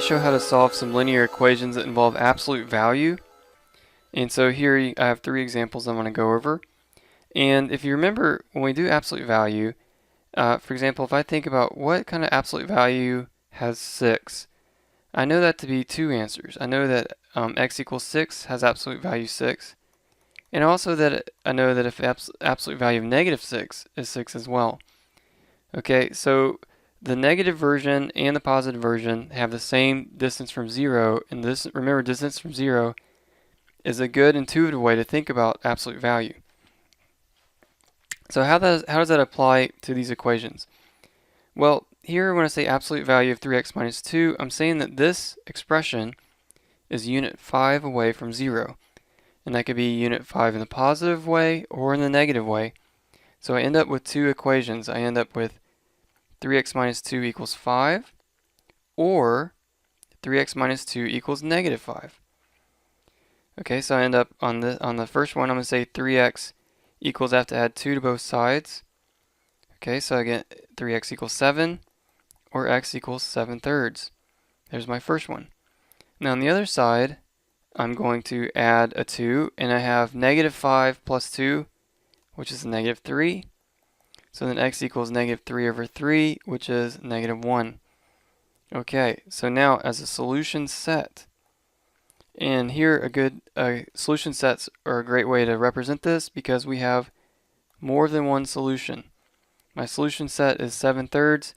to show how to solve some linear equations that involve absolute value. And so here I have three examples I'm going to go over. And if you remember, when we do absolute value, for example, if I think about what kind of absolute value has 6, I know that to be two answers. I know that x equals 6 has absolute value 6. And also that I know that if absolute value of negative 6 is 6 as well. Okay, so the negative version and the positive version have the same distance from 0, and this, remember, distance from 0 is a good intuitive way to think about absolute value. So how does that apply to these equations? Well, here when I say absolute value of 3x minus 2, I'm saying that this expression is unit 5 away from 0. And that could be unit 5 in the positive way or in the negative way. So I end up with two equations. I end up with 3x minus 2 equals 5, or 3x minus 2 equals negative 5. Okay, so I end up on the first one, I'm going to say 3x equals, I have to add 2 to both sides. Okay, so I get 3x equals 7, or x equals 7/3. There's my first one. Now on the other side, I'm going to add a 2, and I have negative 5 plus 2, which is negative 3. So then x equals negative 3 over 3, which is negative 1. Okay, so now as a solution set, and here solution sets are a great way to represent this because we have more than one solution. My solution set is 7/3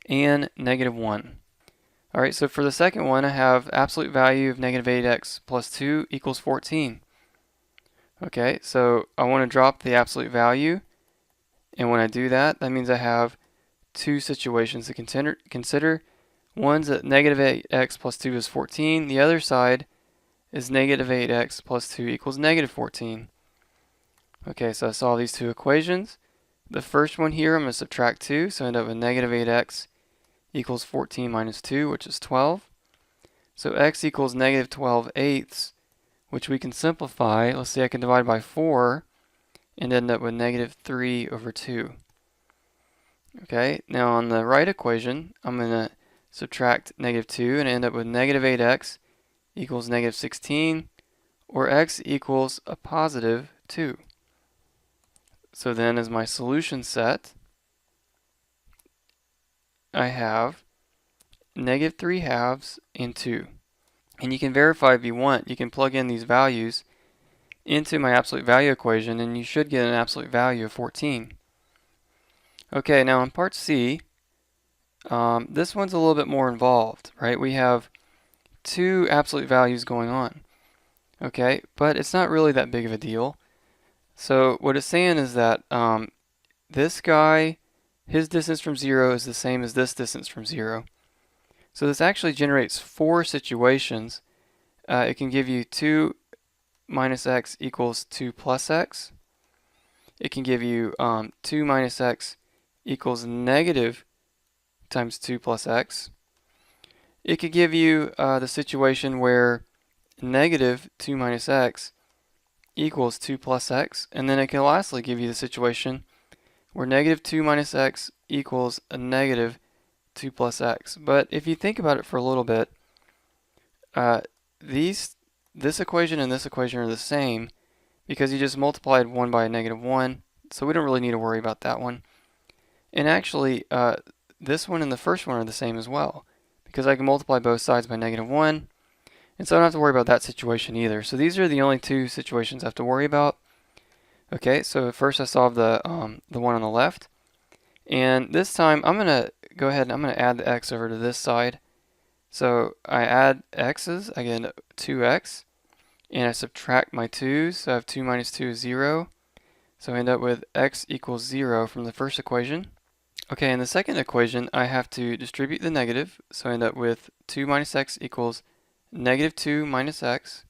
and negative 1. Alright, so for the second one, I have absolute value of negative 8x plus 2 equals 14. Okay, so I want to drop the absolute value, and when I do that, that means I have two situations to consider. One's that negative 8x plus 2 is 14. The other side is negative 8x plus 2 equals negative 14. Okay, so I solve these two equations. The first one here, I'm going to subtract 2, so I end up with negative 8x equals 14 minus 2, which is 12. So x equals negative 12/8, which we can simplify. Let's see, I can divide by 4 and end up with negative 3 over 2. Okay, now on the right equation, I'm going to subtract negative 2 and end up with negative 8x equals negative 16, or x equals a positive 2. So then as my solution set, I have negative 3/2 and 2. And you can verify if you want. You can plug in these values into my absolute value equation, and you should get an absolute value of 14. Okay, now in part C, this one's a little bit more involved, right? We have two absolute values going on. Okay, but it's not really that big of a deal. So what it's saying is that this guy, his distance from 0 is the same as this distance from 0. So this actually generates four situations. It can give you 2 minus x equals 2 plus x. It can give you 2 minus x equals negative times 2 plus x. It could give you the situation where negative 2 minus x equals 2 plus x. And then it can lastly give you the situation where negative 2 minus x equals a negative 2 plus x. But if you think about it for a little bit, this equation and this equation are the same because you just multiplied 1 by a negative 1, so we don't really need to worry about that one. And actually, this one and the first one are the same as well because I can multiply both sides by negative 1, and so I don't have to worry about that situation either. So these are the only two situations I have to worry about. Okay, so first I solve the one on the left, and this time I'm going to go ahead and I'm going to add the x over to this side. So I add x's, I get 2x, and I subtract my 2's, so I have 2 minus 2 is 0. So I end up with x equals 0 from the first equation. Okay, in the second equation, I have to distribute the negative, so I end up with 2 minus x equals negative 2 minus x.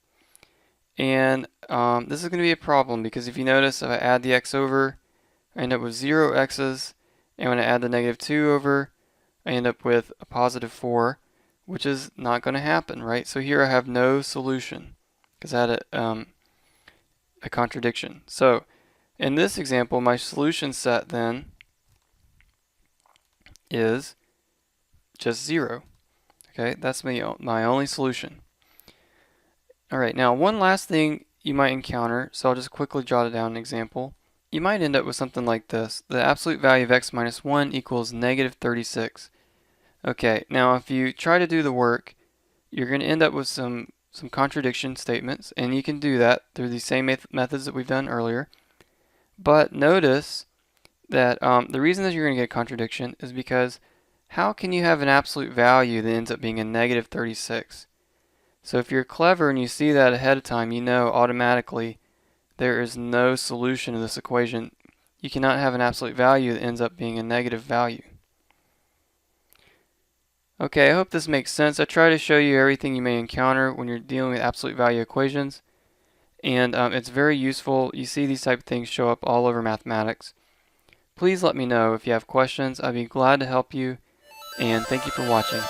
And this is going to be a problem because if you notice, if I add the x over, I end up with 0 x's, and when I add the negative 2 over, I end up with a positive 4, which is not going to happen, right? So here I have no solution because I had a contradiction. So in this example, my solution set then is just 0. Okay, that's my only solution. Alright, now one last thing you might encounter, so I'll just quickly jot it down an example. You might end up with something like this. The absolute value of x minus 1 equals negative 36. Okay, now if you try to do the work, you're going to end up with some contradiction statements, and you can do that through the same methods that we've done earlier. But notice that the reason that you're going to get a contradiction is because how can you have an absolute value that ends up being a negative 36? So if you're clever and you see that ahead of time, you know automatically there is no solution to this equation. You cannot have an absolute value that ends up being a negative value. Okay, I hope this makes sense. I try to show you everything you may encounter when you're dealing with absolute value equations, and it's very useful. You see these type of things show up all over mathematics. Please let me know if you have questions. I'd be glad to help you, and thank you for watching.